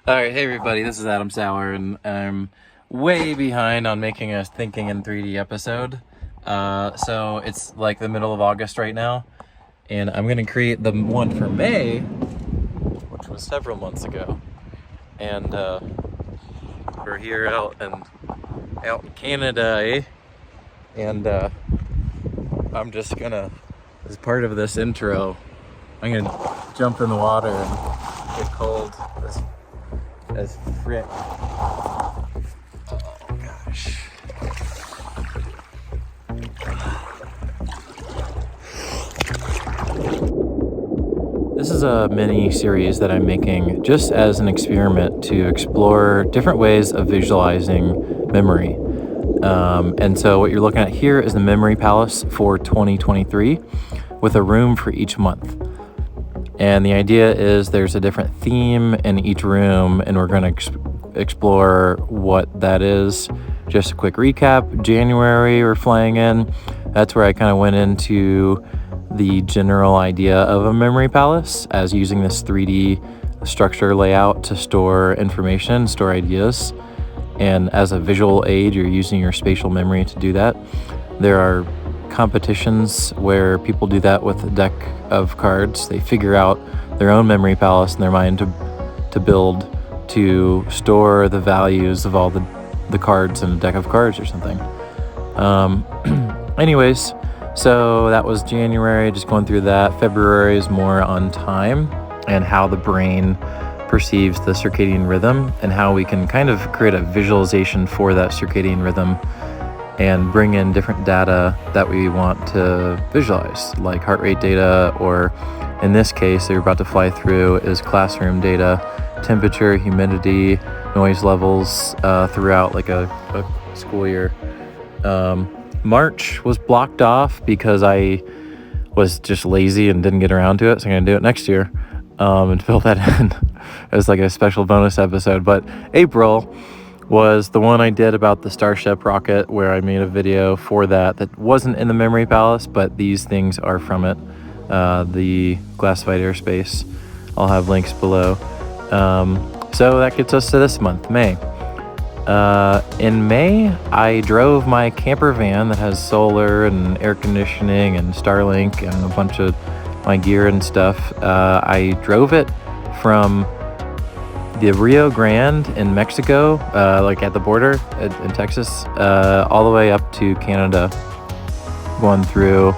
All right, hey everybody, this is Adam Sauer, and I'm way behind on making a Thinking in 3D episode. So it's like the middle of August right now, and I'm gonna create the one for May, which was several months ago. And we're here out in Canada, eh? And I'm just gonna, as part of this intro, I'm gonna jump in the water and get cold as frick. Oh gosh. This is a mini series that I'm making just as an experiment to explore different ways of visualizing memory. And so what you're looking at here is the Memory Palace for 2023 with a room for each month. And the idea is there's a different theme in each room, and we're going to explore what that is. Just a quick recap. January, we're flying in. That's where I kind of went into the general idea of a memory palace as using this 3D structure layout to store information, store ideas. And as a visual aid, you're using your spatial memory to do that. There are competitions where people do that with a deck of cards. They figure out their own memory palace in their mind to build, to store the values of all the cards in a deck of cards or something. Anyways, so that was January, just going through that. February is more on time and how the brain perceives the circadian rhythm and how we can kind of create a visualization for that circadian rhythm and bring in different data that we want to visualize, like heart rate data, or in this case that you're about to fly through is classroom data, temperature, humidity, noise levels throughout like a school year. March was blocked off because I was just lazy and didn't get around to it, so I'm going to do it next year and fill that in as like a special bonus episode. But April was the one I did about the Starship rocket, where I made a video for that wasn't in the Memory Palace, but these things are from it. The classified airspace. I'll have links below. So that gets us to this month, May. In May, I drove my camper van that has solar and air conditioning and Starlink and a bunch of my gear and stuff. I drove it from the Rio Grande in Mexico, like at the border in Texas, all the way up to Canada, going through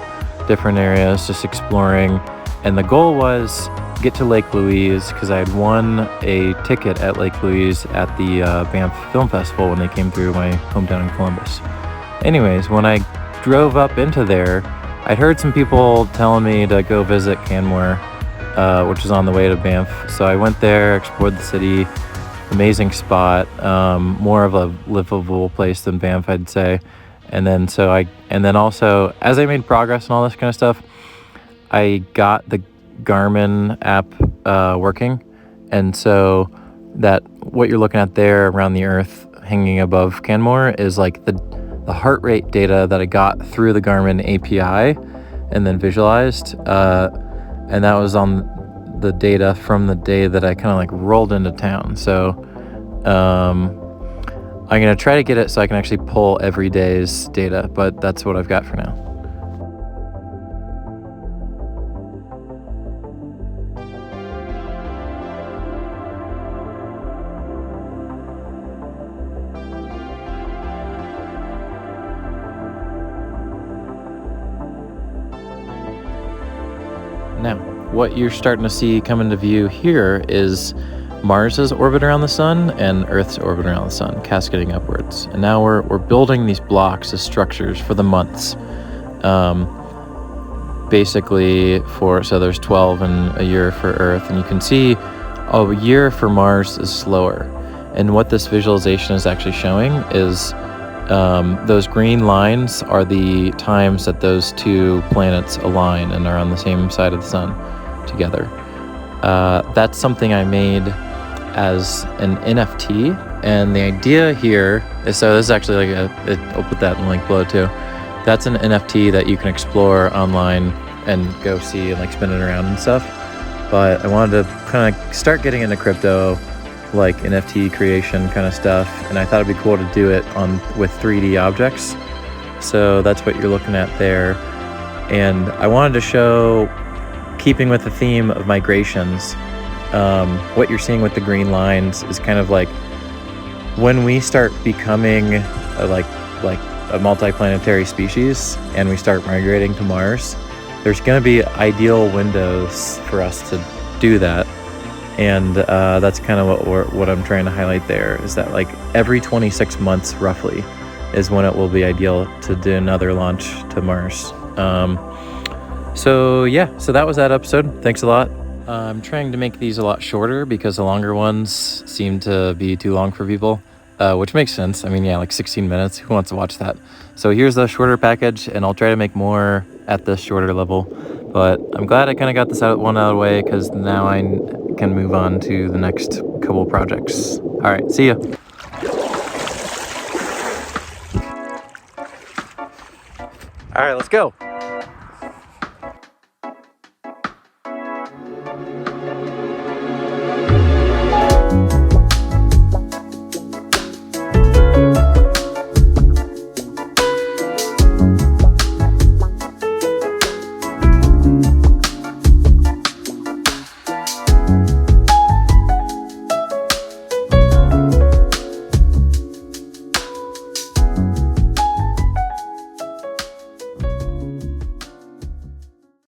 different areas, just exploring. And the goal was get to Lake Louise because I had won a ticket at Lake Louise at the Banff Film Festival when they came through my hometown in Columbus. Anyways, when I drove up into there, I'd heard some people telling me to go visit Canmore, which is on the way to Banff. So I went there, explored the city, amazing spot, more of a livable place than Banff, I'd say. And then also, as I made progress and all this kind of stuff, I got the Garmin app working. And so that what you're looking at there around the earth hanging above Canmore is like the heart rate data that I got through the Garmin API and then visualized. And that was on the data from the day that I kind of like rolled into town. So I'm going to try to get it so I can actually pull every day's data, but that's what I've got for now. Now, what you're starting to see come into view here is Mars's orbit around the sun and Earth's orbit around the sun, cascading upwards. And now we're building these blocks as structures for the months. Basically, so there's 12 in a year for Earth, and you can see a year for Mars is slower. And what this visualization is actually showing is those green lines are the times that those two planets align and are on the same side of the sun together. That's something I made as an NFT, and the idea here is, so this is actually like I'll put that in the link below too. That's an NFT that you can explore online and go see and like spin it around and stuff. But I wanted to kind of start getting into crypto like NFT creation kind of stuff, and I thought it'd be cool to do it with 3D objects. So that's what you're looking at there. And I wanted to show, keeping with the theme of migrations, what you're seeing with the green lines is kind of like when we start becoming like a multiplanetary species and we start migrating to Mars, there's going to be ideal windows for us to do that. And that's kind of what I'm trying to highlight there, is that like every 26 months roughly is when it will be ideal to do another launch to Mars. So yeah, so that was that episode. Thanks a lot. I'm trying to make these a lot shorter because the longer ones seem to be too long for people, which makes sense. I mean, yeah, like 16 minutes. Who wants to watch that? So here's the shorter package, and I'll try to make more at this shorter level. But I'm glad I kind of got this one out of the way, because now I can move on to the next couple projects. All right, see ya. All right, let's go.